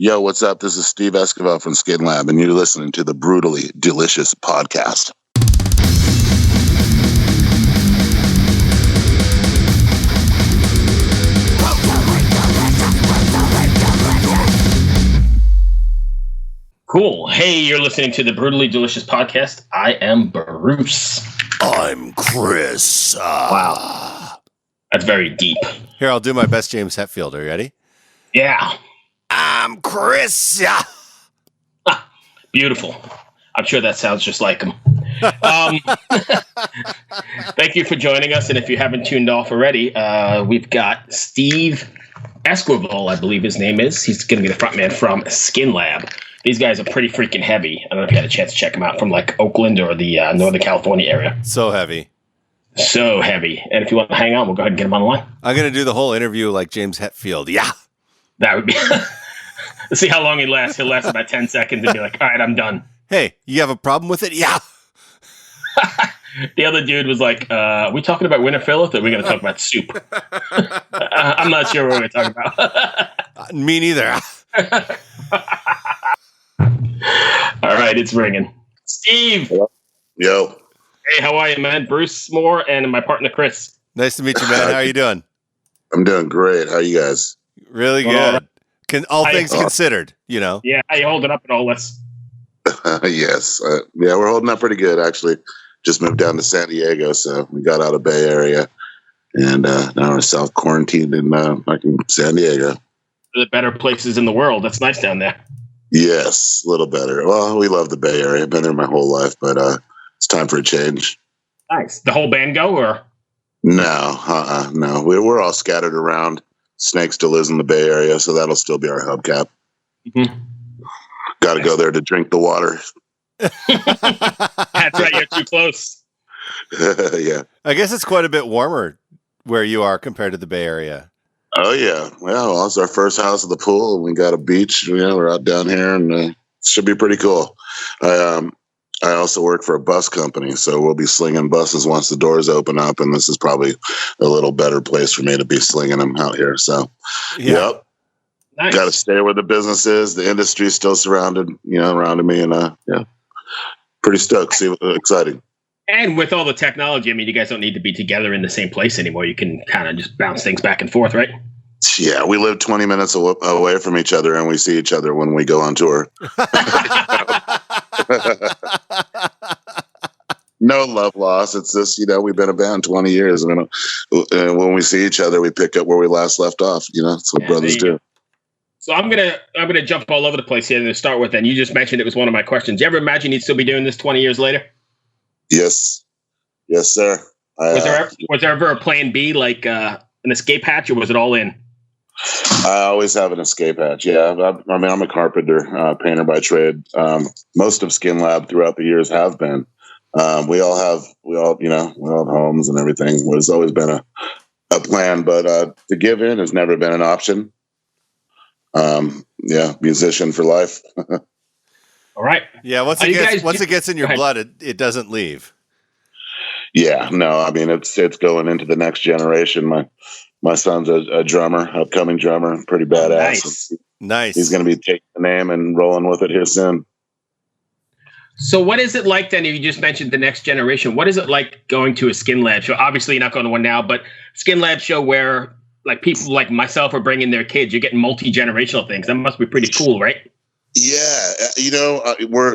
Yo, what's up? This is Steev Esquivel from Skinlab, and you're listening to the Brutally Delicious podcast. Cool. Hey, you're listening to the Brutally Delicious podcast. I am Bruce. I'm Chris. Wow. That's very deep. Here, I'll do my best James Hetfield. Are you ready? Yeah. I'm Chris. Beautiful. I'm sure that sounds just like him. Thank you for joining us. And if you haven't tuned off already, we've got Steev Esquivel, I believe his name is. He's going to be the front man from Skinlab. These guys are pretty freaking heavy. I don't know if you had a chance to check them out from like Oakland or the Northern California area. So heavy. So heavy. And if you want to hang on, we'll go ahead and get him on the line. I'm going to do the whole interview like James Hetfield. Yeah. That would be... Let's see how long he lasts. He'll last about 10 seconds and be like, all right, I'm done. Hey, you have a problem with it? Yeah. The other dude was like, are we talking about winter fill-up or are we going to talk about soup? I'm not sure what we're talking about. Me neither. All right, it's ringing. Steve. Yo. Hey, how are you, man? Bruce Moore and my partner, Chris. Nice to meet you, man. How are you doing? I'm doing great. How you guys? Really good. All things considered, you know. Yeah, how you holding up and all this? Yes. Yeah, we're holding up pretty good, actually. Just moved down to San Diego, so we got out of Bay Area. And now we're self-quarantined in San Diego. The better places in the world. That's nice down there. Yes, a little better. Well, we love the Bay Area. I've been there my whole life, but it's time for a change. Nice. The whole band go, or? No, no. We're all scattered around. Snake still lives in the Bay Area, so that'll still be our hubcap. Mm-hmm. Got to go there to drink the water. That's right. You're too close. Yeah. I guess it's quite a bit warmer where you are compared to the Bay Area. Oh, yeah. Well, it's our first house at the pool, and we got a beach. We're out down here, and it should be pretty cool. I also work for a bus company, so we'll be slinging buses once the doors open up, and this is probably a little better place for me to be slinging them out here. So, Yep. Nice. Got to stay where the business is. The industry is still surrounded me, and pretty stoked. See, exciting. And with all the technology, I mean, you guys don't need to be together in the same place anymore. You can kind of just bounce things back and forth, right? Yeah, we live 20 minutes away from each other, and we see each other when we go on tour. No love loss. It's just, we've been a band 20 years. And when we see each other, we pick up where we last left off. That's what brothers do. So I'm gonna jump all over the place here to start with. And you just mentioned it was one of my questions. You ever imagine you'd still be doing this 20 years later? Yes, sir. Was there ever a plan B, like an escape hatch, or was it all in? I always have an escape hatch. Yeah, I'm a carpenter, painter by trade. Most of Skinlab throughout the years have been. We all have homes and everything. It's always been a plan, but to give in has never been an option. Musician for life. All right. Yeah, once it gets in your blood, it doesn't leave. Yeah, no, I mean it's going into the next generation. My son's a drummer, upcoming drummer, pretty badass. Nice. He's going to be taking the name and rolling with it here soon. So what is it like then? You just mentioned the next generation. What is it like going to a Skinlab show? Obviously, you're not going to one now, but Skinlab show where like people like myself are bringing their kids. You're getting multi-generational things. That must be pretty cool, right? Yeah, we're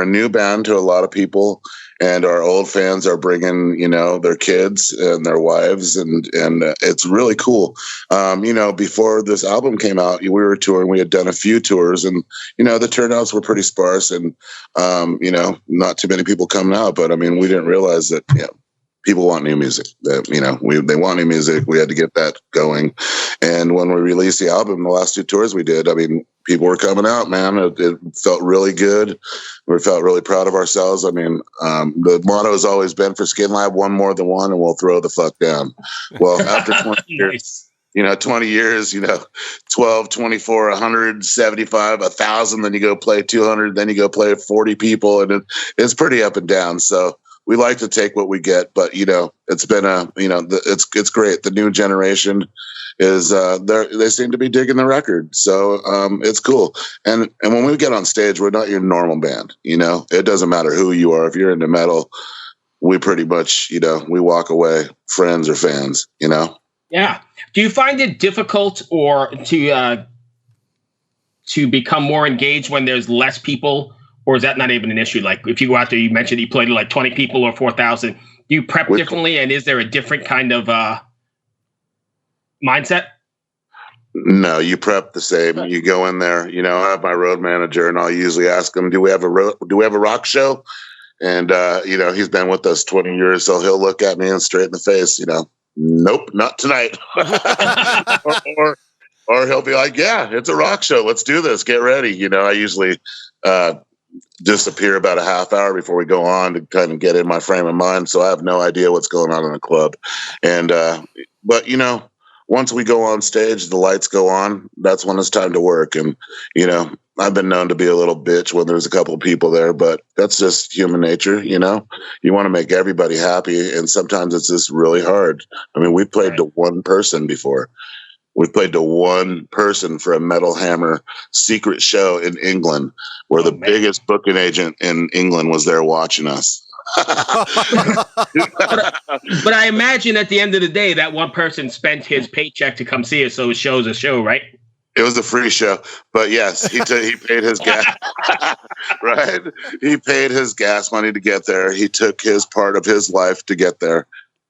a new band to a lot of people, and our old fans are bringing their kids and their wives, and it's really cool. Before this album came out, we were touring. We had done a few tours, and the turnouts were pretty sparse, and not too many people coming out. But I mean, we didn't realize that people want new music. They want new music. We had to get that going. And when we released the album, the last two tours we did, I mean, people were coming out, man. It felt really good. We felt really proud of ourselves. I mean, the motto has always been for Skinlab, one more than one, and we'll throw the fuck down. Well, after 20 years, 20 years, 12, 24, 175, 1,000, then you go play 200, then you go play 40 people, and it's pretty up and down. So we like to take what we get, but it's been it's great. The new generation is they seem to be digging the record, so it's cool. And when we get on stage, we're not your normal band. It doesn't matter who you are. If you're into metal, we pretty much we walk away friends or fans. Yeah. Do you find it difficult or to become more engaged when there's less people, or is that not even an issue? Like if you go out there, you mentioned you played to like 20 people or 4,000. Do you prep differently, and is there a different kind of mindset? No, you prep the same. You go in there. I have my road manager, and I'll usually ask him, "Do we have a rock show?" And he's been with us 20 years, so he'll look at me and straight in the face. Nope, not tonight. or he'll be like, "Yeah, it's a rock show. Let's do this. Get ready." I usually disappear about a half hour before we go on to kind of get in my frame of mind, so I have no idea what's going on in the club. And but once we go on stage, the lights go on. That's when it's time to work. And I've been known to be a little bitch when there's a couple of people there, but that's just human nature. You want to make everybody happy, and sometimes it's just really hard. I mean, we played to one person before. We played to one person for a Metal Hammer secret show in England, where the biggest booking agent in England was there watching us. But I imagine at the end of the day, that one person spent his paycheck to come see us, so it shows a show, right? It was a free show, but yes, he paid his gas. Right? He paid his gas money to get there. He took his part of his life to get there,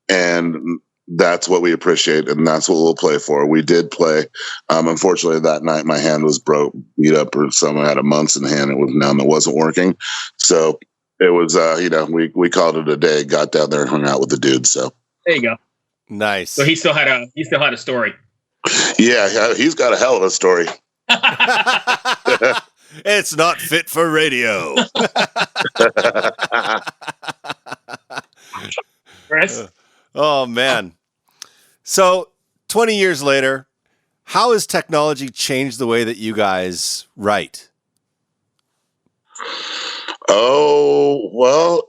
and that's what we appreciate, and that's what we'll play for. We did play. Unfortunately, that night my hand was beat up, or someone had a Munson hand. It was numb. It wasn't working, so it was. We called it a day. Got down there and hung out with the dudes. So there you go. Nice. So he still had a story. Yeah, he's got a hell of a story. It's not fit for radio. Chris? Oh, man. So 20 years later, how has technology changed the way that you guys write? Oh, well,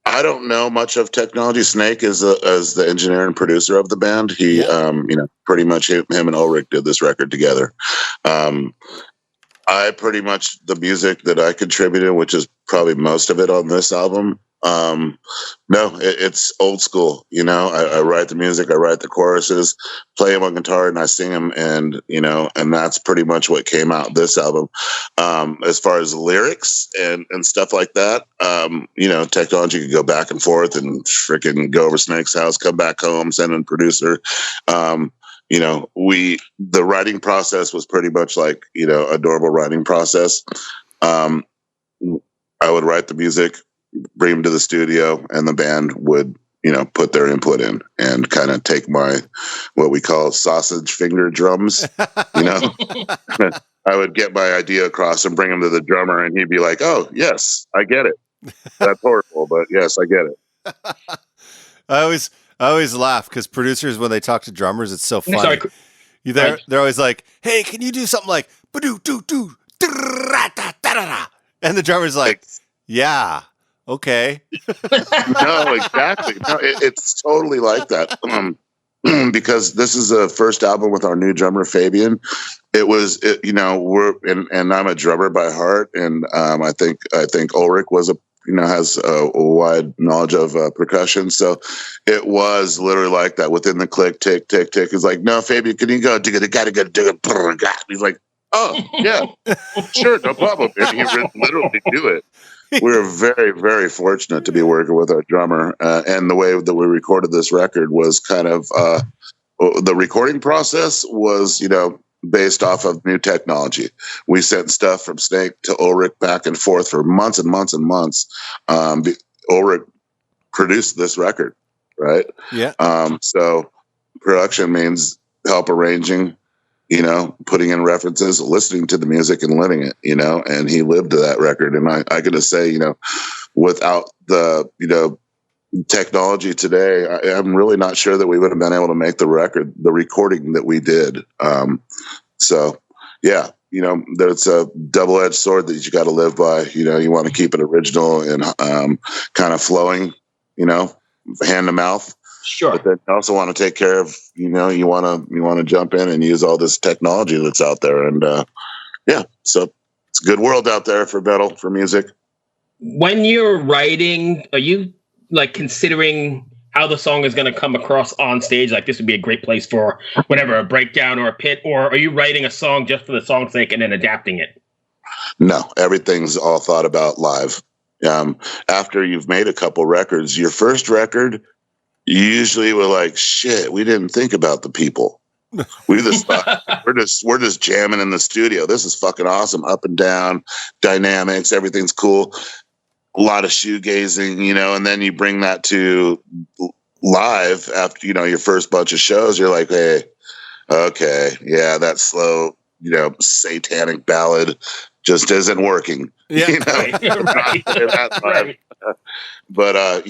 I don't know much of technology. Snake is as the engineer and producer of the band. He, pretty much him and Ulrich did this record together. I pretty much the music that I contributed, which is probably most of it on this album. It's old school. I write the music, I write the choruses, play them on guitar, and I sing them. And that's pretty much what came out this album. As far as lyrics and stuff like that, technology could go back and forth and freaking go over Snake's house, come back home, send in a producer. The writing process was pretty much like, a normal writing process. I would write the music, bring them to the studio, and the band would, put their input in and kind of take my, what we call sausage finger drums, I would get my idea across and bring them to the drummer, and he'd be like, "Oh, yes, I get it. That's horrible, but yes, I get it." I always laugh because producers, when they talk to drummers, it's so funny. Sorry. They're always like, "Hey, can you do something like ba-doo doo doo da-da-da-da-da?" And the drummer's like, "Yeah, okay." No, exactly. No, it's totally like that. Because this is the first album with our new drummer Fabian. And I'm a drummer by heart, and I think Ulrich has a wide knowledge of percussion, so it was literally like that within the click, tick, tick, tick. It's like, "No, Fabian, can you go? Gotta go. He's like, "Oh yeah, sure, no problem." And he would literally do it. We're very, very fortunate to be working with our drummer, and the way that we recorded this record was kind of the recording process was, based off of new technology. We sent stuff from Snake to Ulrich back and forth for months and months and months. Ulrich produced this record, right? Yeah. So production means help arranging, putting in references, listening to the music and living it, and he lived to that record. And I gotta say, without the, technology today, I'm really not sure that we would have been able to make the recording that we did. So yeah, that's a double-edged sword that you got to live by. You want to keep it original and kind of flowing, hand to mouth. Sure. But then you also want to take care of, you want to jump in and use all this technology that's out there. And so it's a good world out there for metal, for music. When you're writing, are you like considering how the song is going to come across on stage? Like, this would be a great place for whatever, a breakdown or a pit, or are you writing a song just for the song's sake and then adapting it? No, everything's all thought about live. After you've made a couple records, your first record, you usually were like, shit, we didn't think about the people. We just thought we're just jamming in the studio. This is fucking awesome. Up and down dynamics, everything's cool. A lot of shoegazing, and then you bring that to live after, your first bunch of shows. You're like, hey, okay, yeah, that slow, satanic ballad just isn't working. Yeah, right. But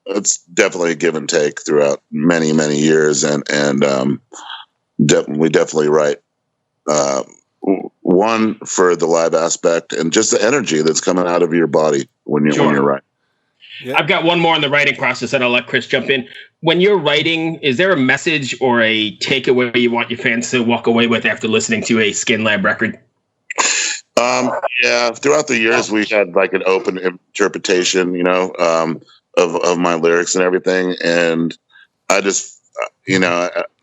it's definitely a give and take throughout many, many years, and we definitely write one for the live aspect and just the energy that's coming out of your body when you're writing. Yeah. I've got one more in the writing process, and I'll let Chris jump in. When you're writing, is there a message or a takeaway you want your fans to walk away with after listening to a Skinlab record? Yeah, throughout the years, we had like an open interpretation, of my lyrics and everything. And I just,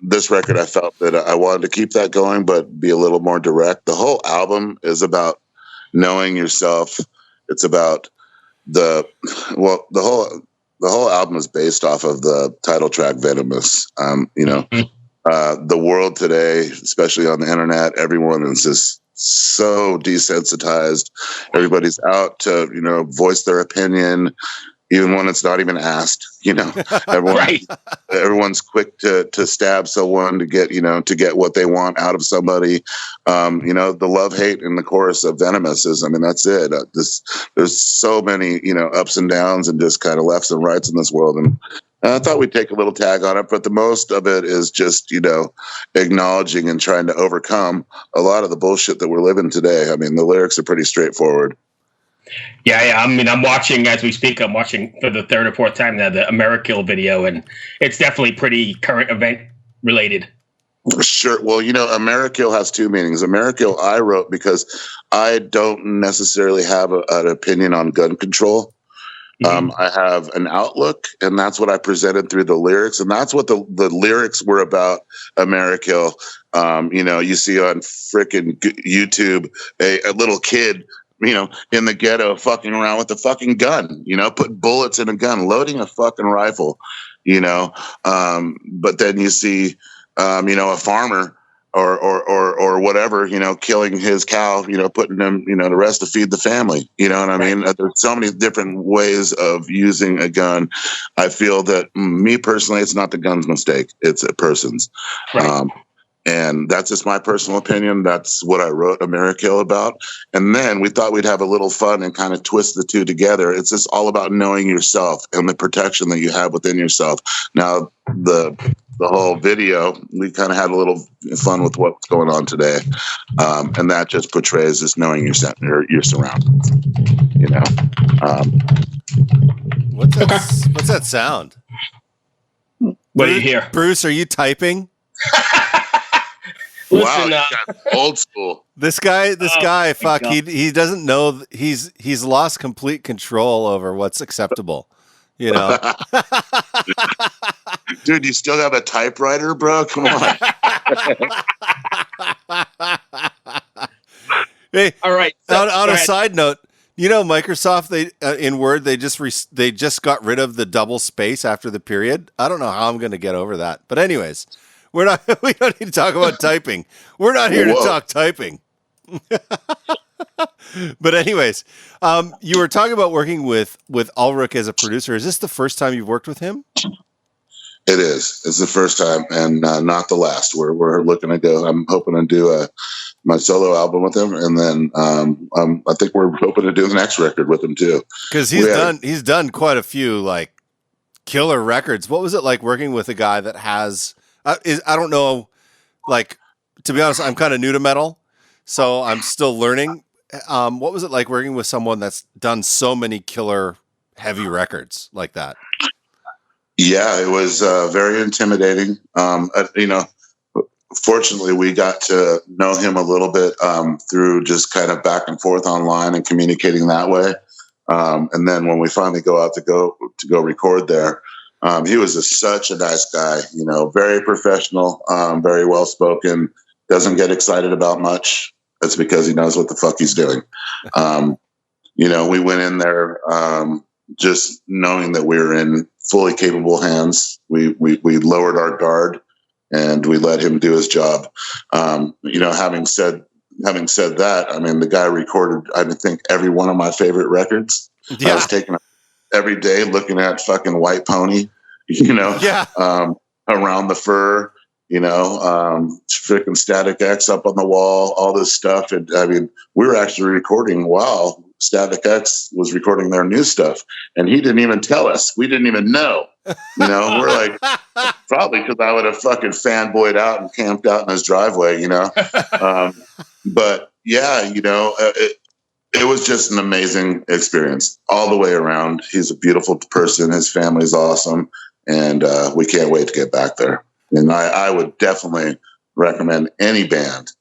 this record, I felt that I wanted to keep that going, but be a little more direct. The whole album is about knowing yourself. It's about the whole album is based off of the title track Venomous. The world today, especially on the internet, everyone is just so desensitized. Everybody's out to, voice their opinion, even when it's not even asked. Everyone's quick to stab someone to get what they want out of somebody. The love hate in the chorus of Venomous is, that's it. There's so many, ups and downs and just kind of lefts and rights in this world. And I thought we'd take a little tag on it, but the most of it is just, acknowledging and trying to overcome a lot of the bullshit that we're living today. The lyrics are pretty straightforward. Yeah. I'm watching as we speak. I'm watching for the third or fourth time now the Amerikill video, and it's definitely pretty current event related. Sure. Well, Amerikill has two meanings. Amerikill I wrote because I don't necessarily have an opinion on gun control. Mm-hmm. I have an outlook, and that's what I presented through the lyrics, and that's what the lyrics were about. Amerikill. You see on frickin' YouTube a little kid, in the ghetto fucking around with a fucking gun, putting bullets in a gun, loading a fucking rifle, but then you see, a farmer or whatever, killing his cow, putting them, to rest to feed the family. You know what I mean? There's so many different ways of using a gun. I feel that me personally, it's not the gun's mistake. It's a person's. Right. And that's just my personal opinion. That's what I wrote Amerikill about. And then we thought we'd have a little fun and kind of twist the two together. It's just all about knowing yourself and the protection that you have within yourself. Now, the whole video, we kind of had a little fun with what's going on today. And that just portrays this knowing your surroundings, What's that sound? What do you hear? Bruce, are you typing? Listen, wow, old school. This guy, fuck, he doesn't know he's lost complete control over what's acceptable. Dude, you still have a typewriter, bro? Come on. Hey, all right. On a side note, Microsoft, in Word they just got rid of the double space after the period. I don't know how I'm going to get over that, but anyways. We don't need to talk about typing. We're not here to talk typing. But anyways, you were talking about working with Ulrich as a producer. Is this the first time you've worked with him? It is. It's the first time, and not the last. We're looking to go. I'm hoping to do my solo album with him, and then I think we're hoping to do the next record with him too. Because he's done quite a few like killer records. What was it like working with a guy that has? I don't know. Like, to be honest, I'm kind of new to metal, So I'm still learning. What was it like working with someone that's done so many killer heavy records like that? Yeah, it was very intimidating. Fortunately, we got to know him a little bit through just kind of back and forth online and communicating that way. And then when we finally go out to go record there, he was such a nice guy. Very professional, very well spoken. Doesn't get excited about much. That's because he knows what the fuck he's doing. We went in there just knowing that we were in fully capable hands. We lowered our guard and we let him do his job. Having said that, I mean, the guy recorded, I think, every one of my favorite records. Yeah. I was taking every day looking at fucking White Pony, Yeah. Around the Fur, freaking Static X up on the wall, all this stuff. And I mean, we were actually recording while Static X was recording their new stuff, and he didn't even tell us. We didn't even know. We're like, probably because I would have fucking fanboyed out and camped out in his driveway, But yeah, it was just an amazing experience all the way around. He's a beautiful person. His family's awesome, and we can't wait to get back there. And I would definitely recommend any band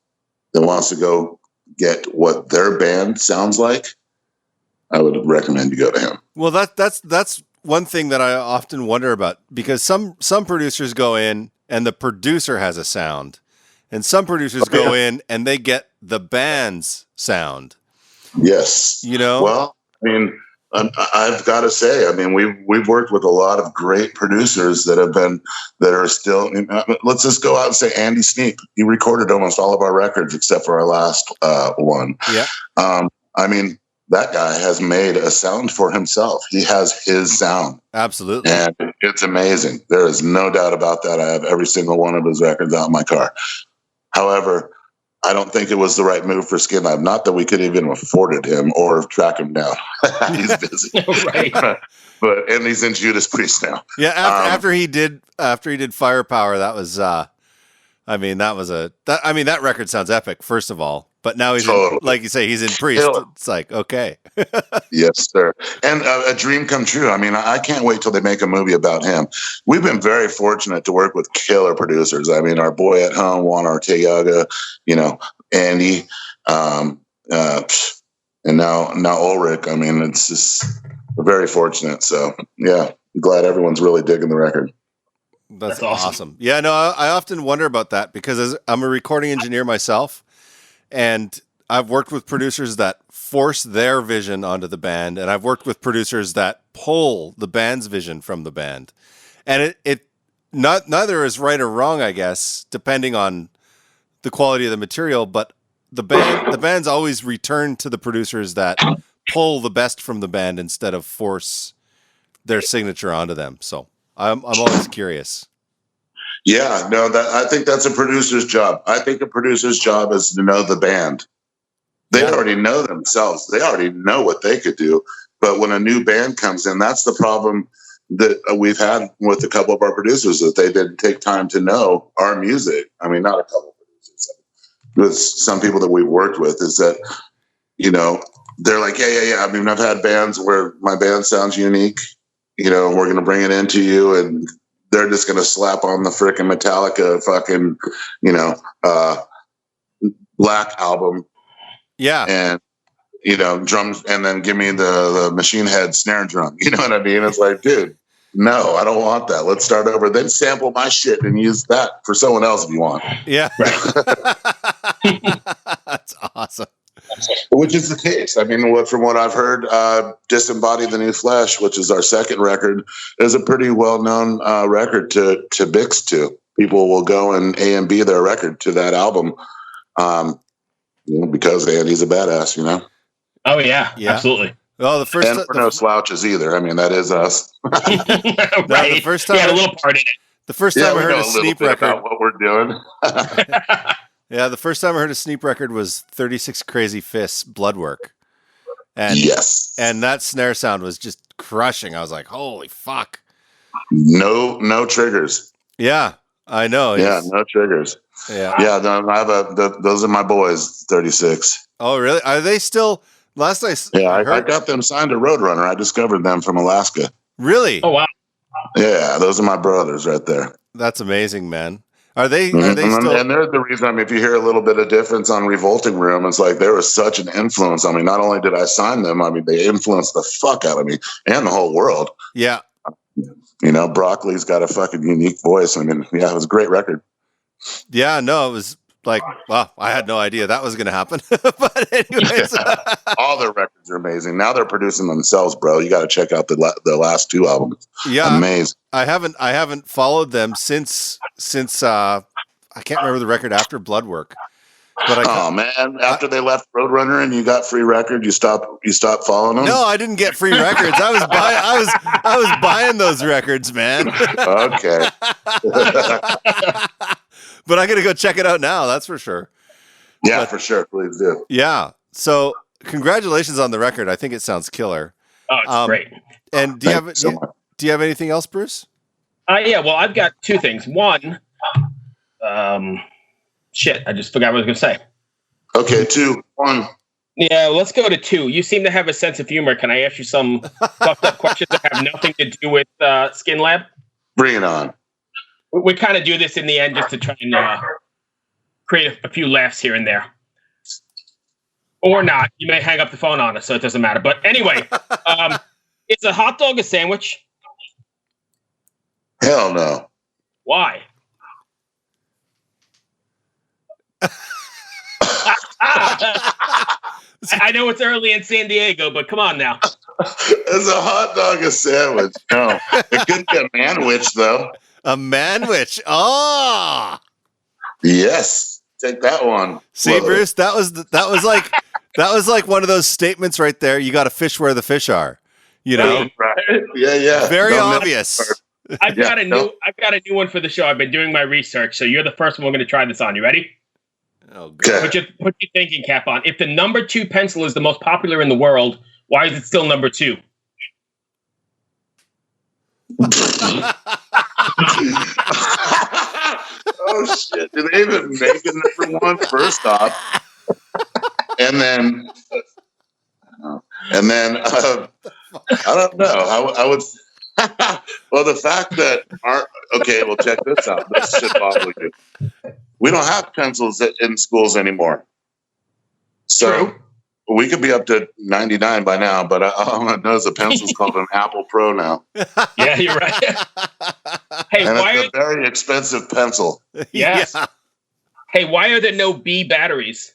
that wants to go get what their band sounds like. I would recommend you go to him. Well, that's one thing that I often wonder about, because some producers go in and the producer has a sound, and some producers go in and they get the band's sound. Yes. Well, I mean, I've got to say, I mean, we've worked with a lot of great producers that are still. Let's just go out and say Andy Sneap. He recorded almost all of our records except for our last one. Yeah. I mean, that guy has made a sound for himself. He has his sound. Absolutely. And it's amazing. There is no doubt about that. I have every single one of his records out in my car. However, I don't think it was the right move for Skinlab. Not that we could even afforded him or track him down. He's busy. Right. And he's in Judas Priest now. Yeah. After he did Firepower, that was, that record sounds epic, first of all. But now he's totally. like you say, he's in Priest. It's like, okay. Yes, sir. And a dream come true. I mean, I can't wait till they make a movie about him. We've been very fortunate to work with killer producers. I mean, our boy at home, Juan Ortega, Andy, and now Ulrich. I mean, it's just we're very fortunate. So yeah, I'm glad everyone's really digging the record. That's awesome. Yeah, no, I often wonder about that because I'm a recording engineer myself. And I've worked with producers that force their vision onto the band, and I've worked with producers that pull the band's vision from the band. And neither is right or wrong, I guess, depending on the quality of the material, but the band's always return to the producers that pull the best from the band instead of force their signature onto them. So I'm always curious. Yeah, no, I think that's a producer's job. I think a producer's job is to know the band. They already know themselves. They already know what they could do. But when a new band comes in, that's the problem that we've had with a couple of our producers, that they didn't take time to know our music. I mean, not a couple of producers. With some people that we've worked with is that, they're like, yeah. I mean, I've had bands where my band sounds unique. We're going to bring it into you, and they're just going to slap on the frickin' Metallica fucking, Black album. Yeah. And, drums, and then give me the Machine Head snare drum. You know what I mean? It's like, dude, no, I don't want that. Let's start over. Then sample my shit and use that for someone else if you want. Yeah. That's awesome. Which is the case. I mean, from what I've heard, Disembody the New Flesh, which is our second record, is a pretty well-known record to mix to. People will go and A and B their record to that album, because Andy's a badass, Oh, yeah. Absolutely. Well, and we're no slouches either. I mean, that is us. Right. No, the first time had a little part in it. The first time I heard a Sneap record, about what we're doing. Yeah, the first time I heard a Sneap record was 36 Crazy Fists, Bloodwork. And yes. And that snare sound was just crushing. I was like, holy fuck. No triggers. Yeah. I know. Yeah, no triggers. Yeah. Yeah, no, I have those are my boys, 36. Oh, really? Are they still? Last Yeah, I I heard. got them signed to Roadrunner. I discovered them from Alaska. Really? Oh, wow. Yeah, those are my brothers right there. That's amazing, man. Are they? Mhm. Are they still? And they're the reason. I mean, if you hear a little bit of difference on Revolting Room, it's like there was such an influence. I mean, not only did I sign them, I mean, they influenced the fuck out of me and the whole world. Yeah. You know, Broccoli's got a fucking unique voice. I mean, yeah, it was a great record. Yeah. No, it was like, well, I had no idea that was going to happen. But anyways, All their records are amazing. Now they're producing themselves, bro. You got to check out the last 2 albums. yeah, Amazing. I haven't followed them since I can't remember the record after Bloodwork. But Oh man! After they left Roadrunner and you got free record, you stopped following them. No, I didn't get free records. I was buying those records, man. Okay. But I got to go check it out now. That's for sure. Yeah, for sure. Please do. Yeah. So congratulations on the record. I think it sounds killer. Oh, it's great. And do you have anything else, Bruce? Yeah. Well, I've got 2 things. One, shit, I just forgot what I was going to say. Okay, 2, 1. Yeah, let's go to 2. You seem to have a sense of humor. Can I ask you some fucked up questions that have nothing to do with Skinlab? Bring it on. We kind of do this in the end just to try and create a few laughs here and there. Or not. You may hang up the phone on us, so it doesn't matter. But anyway, is a hot dog a sandwich? Hell no. Why? I know it's early in San Diego, but come on now. Is a hot dog a sandwich? No. It could be a manwich, though. A manwich. Oh. Yes. Take that one. See, Love Bruce, that was like one of those statements right there. You got to fish where the fish are. You know? Right. Yeah. Very Don't obvious. I've got a new one for the show. I've been doing my research, so you're the first one we're going to try this on. You ready? Oh, good. Put your thinking cap on. If the number 2 pencil is the most popular in the world, why is it still number 2? Oh shit! Did they even make it number 1? First off, and then I don't know. I would. Well, the fact that okay. Well, check this out. This should bother you. We don't have pencils in schools anymore. So True. we could be up to 99 by now, but all I know is a pencil's called an Apple Pro now. Yeah, you're right. Hey, And why it's a very expensive pencil. Yes. Yeah. Hey, why are there no B batteries?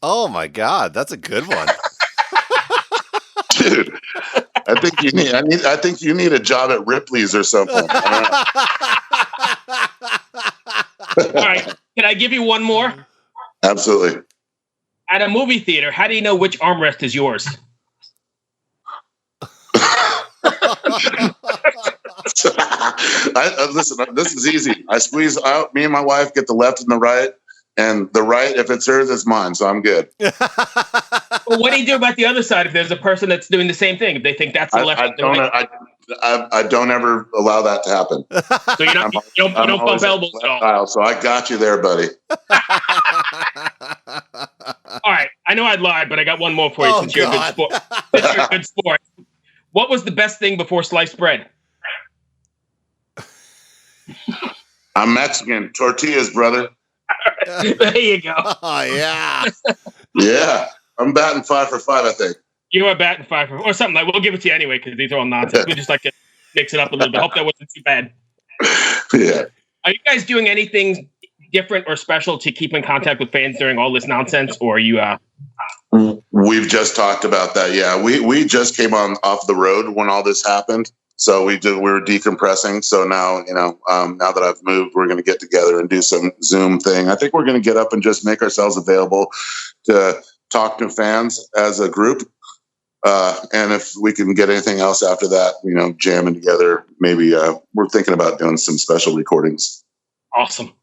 Oh my God, that's a good one. Dude, I think you need a job at Ripley's or something. I All right, can I give you one more? Absolutely. At a movie theater, how do you know which armrest is yours? Listen, this is easy. I squeeze out. Me and my wife get the left and the right, and the right, if it's hers, it's mine. So I'm good. Well, what do you do about the other side if there's a person that's doing the same thing? If they think that's the left and the right? I don't ever allow that to happen. So you don't bump elbows at all. So I got you there, buddy. All right, I know I'd lied, but I got one more for you since you're a good sport. Since you're a good sport. What was the best thing before sliced bread? I'm Mexican. Tortillas, brother. There you go. Oh yeah. Yeah. I'm batting 5 for 5, I think. You are batting 5 or something. Like, we'll give it to you anyway because these are all nonsense. We just like to mix it up a little bit. Hope that wasn't too bad. Yeah. Are you guys doing anything different or special to keep in contact with fans during all this nonsense, or are you? We've just talked about that. Yeah, we just came off the road when all this happened, so we were decompressing. So now, now that I've moved, we're going to get together and do some Zoom thing. I think we're going to get up and just make ourselves available to talk to fans as a group. And if we can get anything else after that, jamming together, maybe we're thinking about doing some special recordings. Awesome.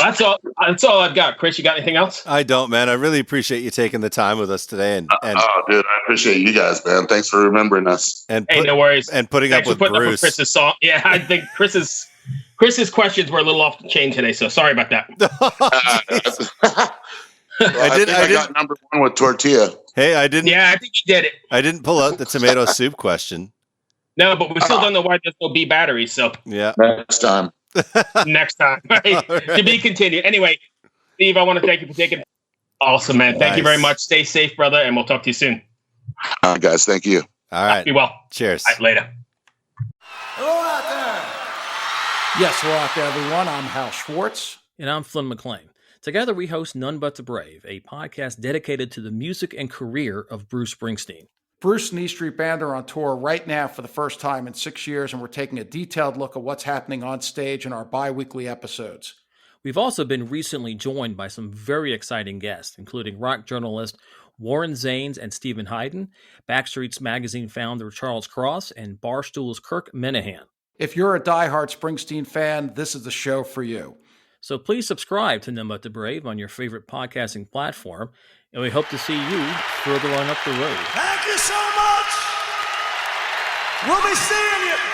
That's all. That's all I've got. Chris, you got anything else? I don't, man. I really appreciate you taking the time with us today, and oh, dude, I appreciate you guys, man. Thanks for remembering us. And hey, no worries. And putting Thanks up with for putting Bruce. Up with Chris's song. Yeah, I think Chris's questions were a little off the chain today, so sorry about that. I got number one with tortilla. Hey, I didn't. Yeah, I think you did it. I didn't pull out the tomato soup question. No, but we still don't know why there's no B batteries. So yeah, next time. Next time, right? Right. To be continued. Anyway, Steve, I want to thank you for taking. Awesome, man. Thank you very much. Stay safe, brother, and we'll talk to you soon. All right, guys. Thank you. All right. Be well. Cheers. All right, later. Hello out there. Yes, hello out there, everyone. I'm Hal Schwartz. And I'm Flynn McLean. Together, we host None But the Brave, a podcast dedicated to the music and career of Bruce Springsteen. Bruce and E Street Band are on tour right now for the first time in 6 years, and we're taking a detailed look at what's happening on stage in our bi-weekly episodes. We've also been recently joined by some very exciting guests, including rock journalist Warren Zanes and Stephen Hayden, Backstreet's Magazine founder Charles Cross, and Barstool's Kirk Minahan. If you're a diehard Springsteen fan, this is the show for you. So please subscribe to None But the Brave on your favorite podcasting platform, and we hope to see you further on up the road. Thank you so much. We'll be seeing you.